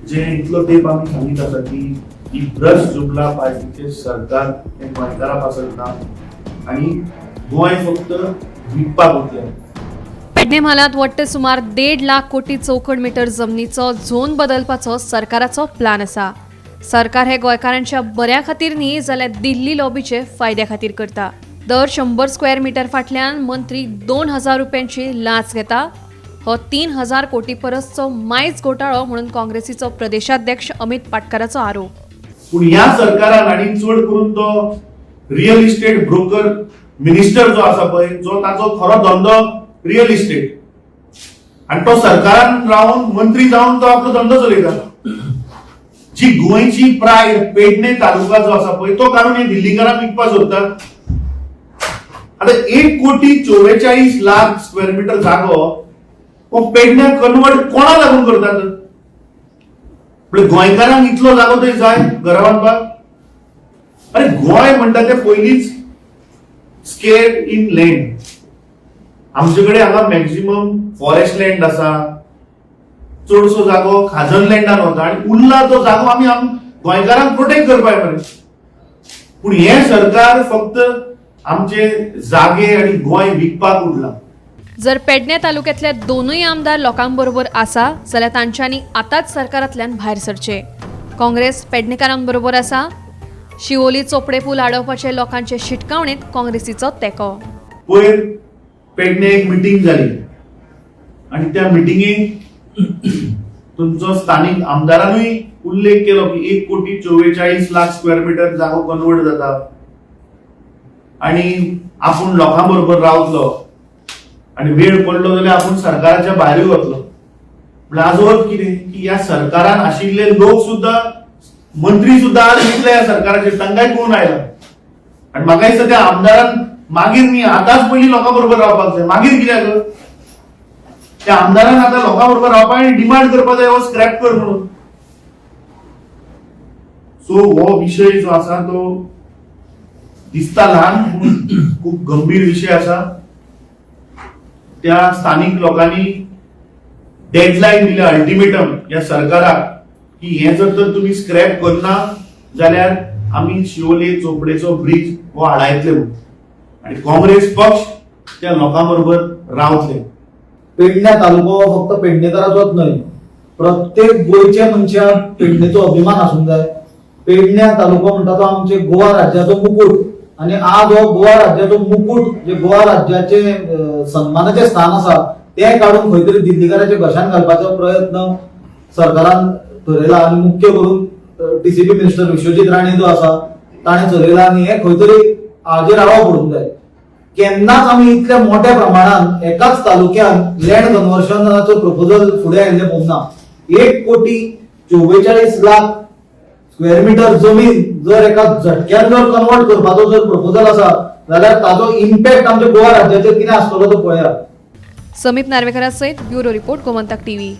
जे इतलो तेप आमी सांगीत आसा की ही भ्रष्ट जुमला पार्टीचे सरकार हे गोंयकारां पासयता आनी गोंय फक्त विकपाक उरलें. पेडणे म्हालांत वट्टे सुमार 1.5 लाख कोटी चौखण मीटर जमनीचो झोन बदलपाचो सरकाराचो प्लान आसा. सरकार हे गोंयकारांच्या बऱ्या खातीर न्ही जाल्यार दिल्ली लॉबीचे फायद्या खातीर करता. दर 100 स्क्वेअर मीटर फाटल्यान मंत्री 2,000 रुपयांची लाच घेता. हो 3,000 कोटी परसचो मायज घोटाळो म्हणून काँग्रेसीचो प्रदेशाध्यक्ष अमित पाटकराचो आरोप. पूण ह्या सरकारान आनी चड करून तो रियल इस्टेट ब्रोकर मिनिस्टर जो आसा पळय, जो ताचो खरो धंदो रियल इस्टेट, आनी तो सरकारान रावन मंत्री जावन तो आपलो धंदो चलयता. जी गोंयची प्रायड पेडणे तालुका जो आसा पळय तो काडून हे दिल्लीकारांक विकपाक सोदता. आता 1,44,00,000 स्क्वेअर मीटर जागो हो पेडण्या कन्वर्ट कोणा लागून करतात? गोंयकारांक इतलो जागो थंय जाय घरा बांदपाक? अरे गोंय म्हणटा ते पयलींच स्केर इन लँड. आमचे कडेन हांगा मॅक्झिमम फॉरेस्ट लँड आसा, चडसो जागो खाजन लँडान वता आनी उरला तो जागो आमी गोंयकारांक प्रोटेक्ट करपाक मरे. पूण हे सरकार फक्त आमचे जागे आनी गोंय विकपाक उरला. जर पेडणे तालुक्यातले दोनूय आमदार लोकांबरोबर आसा जाल्यार तांच्यांनी आतांच सरकारांतल्यान भायर सरचे. काँग्रेस पेडणेकारांबरोबर आसा. शिवोली चोपडे पूल आडोवपाचे लोकांचे शिटकावणेंत काँग्रेसीचो तेंको. पयर पेडणे एक मिटींग जाली आनी त्या मिटिंगेक तुमचो स्थानिक आमदारानूय उल्लेख केलो की 1,44,00,000 स्क्वेअर मीटर जागो कन्वर्ट जाता आनी आपूण लोकां बरोबर रावतलो आनी वेळ पडलो जाल्यार आपूण सरकाराच्या भायरूय वतलो. म्हळ्यार हाजो अर्थ कितें की ह्या सरकारान आशिल्ले लोक सुद्धा, मंत्री सुद्धा आज जितले ह्या सरकाराचे तांकांय कोण आयला. आनी म्हाका दिसता त्या आमदारान मागीर न्ही आतांच पयलीं लोकां बरोबर रावपाक जाय. मागीर कित्याक त्या आमदारान आतां लोकां बरोबर रावपाक आनी डिमांड करपाक जाय हो स्क्रॅप कर म्हणून. सो हो विशय जो आसा तो दिसता ल्हान पूण खूब गंभीर विशय आसा. त्या स्थानिक लोकांनी डेडलाईन दिल्या, अल्टिमेटम या सरकाराक की हे जर तर तुम्ही स्क्रॅप करना जाल्यार आम्ही शिवोले चोपडेचो ब्रिज हो हाडायतले म्हणून. आणि काँग्रेस पक्ष त्या लोकांबरोबर रावतले. पेडण्या तालुको फक्त पेडणेकाराचोच न्हय, प्रत्येक गोंयच्या मनशाक पेडणेचो अभिमान आसूंक जाय. पेडण्या तालुको म्हणटा तो आमचे गोवा राज्याचो मुकुट आनी आज हो गोवा राज्याचो मुकुट जे गोवा राज्याचे सन्मानाचे स्थान आसा ते काडून खंय तरी दिल्लीकाराच्या घशान घालपाचो प्रयत्न सरकारान ठरयला. आनी मुख्य करून टीसीपी मिनिस्टर विश्वजीत राणे जो आसा ताणें ठरयला आनी हे खंय तरी हाजेर आळो पडूंक जाय. केन्नाच आमी इतल्या मोठ्या प्रमाणात एकाच तालुक्यात लँड कन्वर्शनाचो प्रपोजल फुडें आयिल्ले पळोवना. 1,44,00,000 स्क्वेअर मीटर जमीन जर एका झटक्यान जर कन्वर्ट करपाचो जर प्रपोजल आसा जाल्यार ताचो इम्पॅक्ट आमच्या गोवा राज्याचेर कितें आसतलो तो पळया. समीप नार्वेकारा सयत ब्युरो रिपोर्ट गोमंतक टीव्ही.